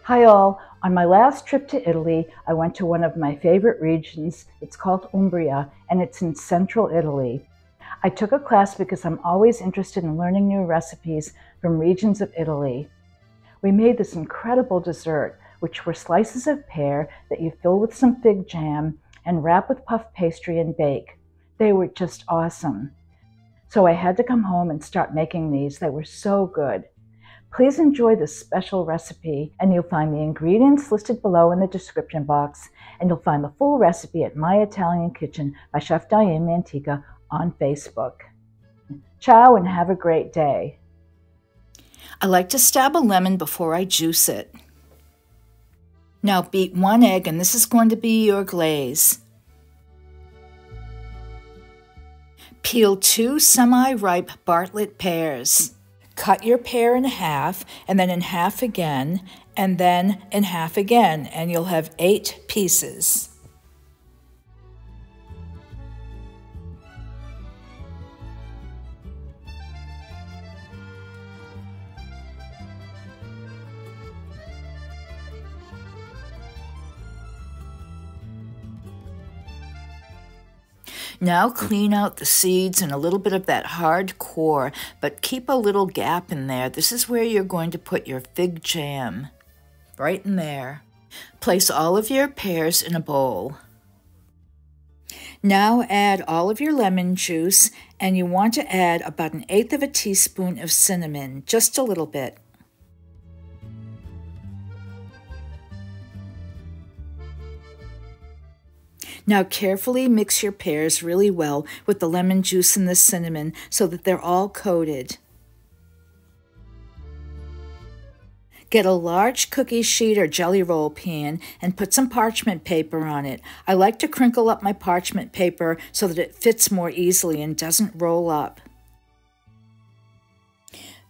Hi all! On my last trip to Italy, I went to one of my favorite regions. It's called Umbria, and it's in central Italy. I took a class because I'm always interested in learning new recipes from regions of Italy. We made this incredible dessert, which were slices of pear that you fill with some fig jam and wrap with puff pastry and bake. They were just awesome. So I had to come home and start making these. They were so good. Please enjoy this special recipe, and you'll find the ingredients listed below in the description box, and you'll find the full recipe at My Italian Kitchen by Chef Diane Mantica on Facebook. Ciao and have a great day. I like to stab a lemon before I juice it. Now beat 1 egg, and this is going to be your glaze. Peel 2 semi-ripe bartlett pears. Cut your pear in half, and then in half again, and then in half again, and you'll have 8 pieces. Now clean out the seeds and a little bit of that hard core, but keep a little gap in there. This is where you're going to put your fig jam, right in there. Place all of your pears in a bowl. Now add all of your lemon juice, and you want to add about 1/8 of a teaspoon of cinnamon, just a little bit. Now carefully mix your pears really well with the lemon juice and the cinnamon so that they're all coated. Get a large cookie sheet or jelly roll pan and put some parchment paper on it. I like to crinkle up my parchment paper so that it fits more easily and doesn't roll up.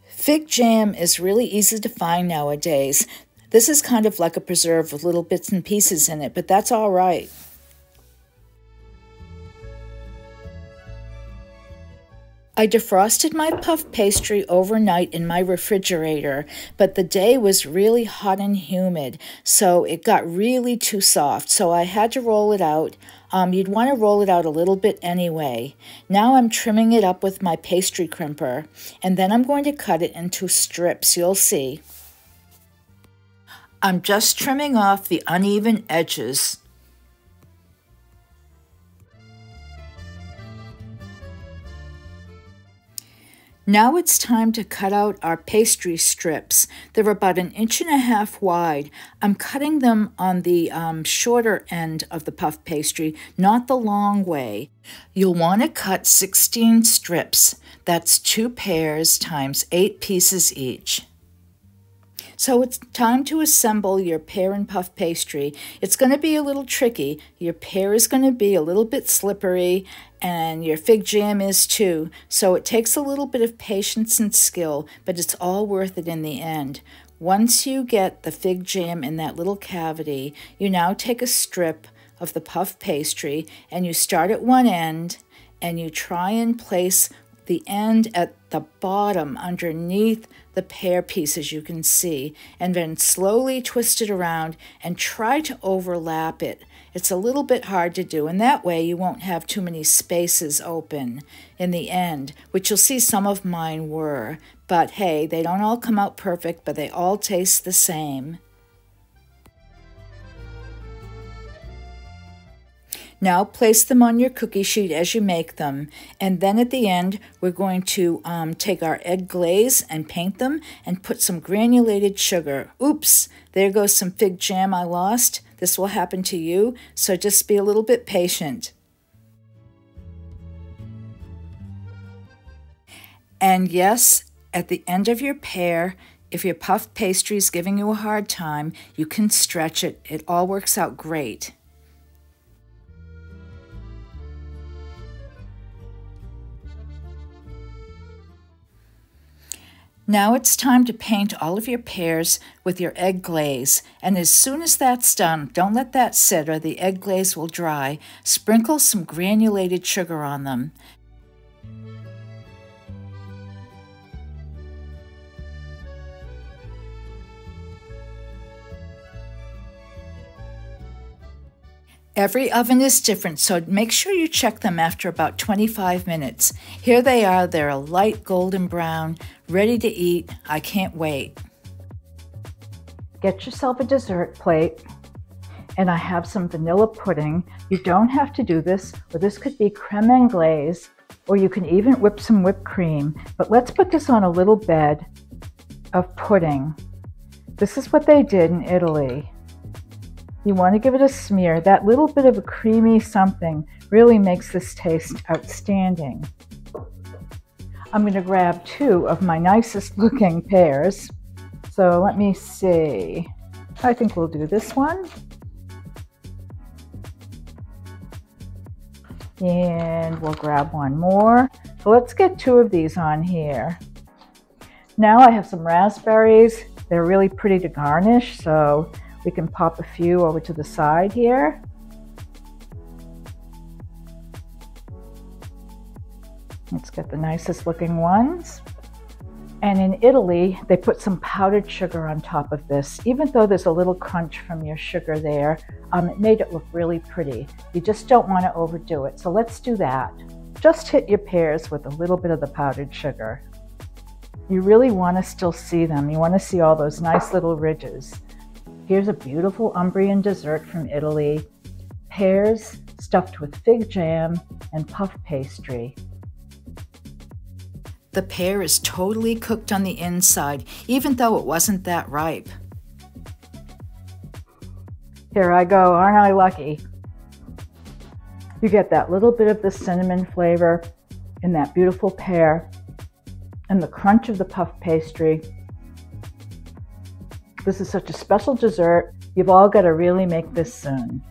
Fig jam is really easy to find nowadays. This is kind of like a preserve with little bits and pieces in it, but that's all right. I defrosted my puff pastry overnight in my refrigerator, but the day was really hot and humid, so it got really too soft, so I had to roll it out. You'd want to roll it out a little bit anyway. Now I'm trimming it up with my pastry crimper, and then I'm going to cut it into strips, you'll see. I'm just trimming off the uneven edges. Now it's time to cut out our pastry strips. They're about 1.5 inches wide. I'm cutting them on the shorter end of the puff pastry, not the long way. You'll want to cut 16 strips. That's 2 pears times 8 pieces each. So it's time to assemble your pear and puff pastry. It's going to be a little tricky. Your pear is going to be a little bit slippery, and your fig jam is too. So it takes a little bit of patience and skill, but it's all worth it in the end. Once you get the fig jam in that little cavity, you now take a strip of the puff pastry, and you start at one end, and you try and place the end at the bottom underneath the pear piece, as you can see, and then slowly twist it around and try to overlap it. It's a little bit hard to do, and that way you won't have too many spaces open in the end, which you'll see some of mine were. But hey, they don't all come out perfect, but they all taste the same. Now place them on your cookie sheet as you make them, and then at the end we're going to take our egg glaze and paint them and put some granulated sugar. Oops, there goes some fig jam I lost. This will happen to you, so just be a little bit patient. And yes, at the end of your pear, if your puff pastry is giving you a hard time, you can stretch it. It all works out great. Now it's time to paint all of your pears with your egg glaze, and as soon as that's done, don't let that sit or the egg glaze will dry. Sprinkle some granulated sugar on them. Every oven is different, so make sure you check them after about 25 minutes. Here they are. They're a light golden brown, ready to eat. I can't wait. Get yourself a dessert plate, and I have some vanilla pudding. You don't have to do this, or this could be creme anglaise, or you can even whip some whipped cream. But let's put this on a little bed of pudding. This is what they did in Italy. You want to give it a smear. That little bit of a creamy something really makes this taste outstanding. I'm going to grab 2 of my nicest looking pears. So let me see. I think we'll do this one. And we'll grab one more. So let's get 2 of these on here. Now I have some raspberries. They're really pretty to garnish, so we can pop a few over to the side here. Let's get the nicest looking ones. And in Italy, they put some powdered sugar on top of this. Even though there's a little crunch from your sugar there, it made it look really pretty. You just don't want to overdo it, so let's do that. Just hit your pears with a little bit of the powdered sugar. You really want to still see them. You want to see all those nice little ridges. Here's a beautiful Umbrian dessert from Italy. Pears stuffed with fig jam and puff pastry. The pear is totally cooked on the inside, even though it wasn't that ripe. Here I go, aren't I lucky? You get that little bit of the cinnamon flavor in that beautiful pear and the crunch of the puff pastry. This is such a special dessert. You've all got to really make this soon.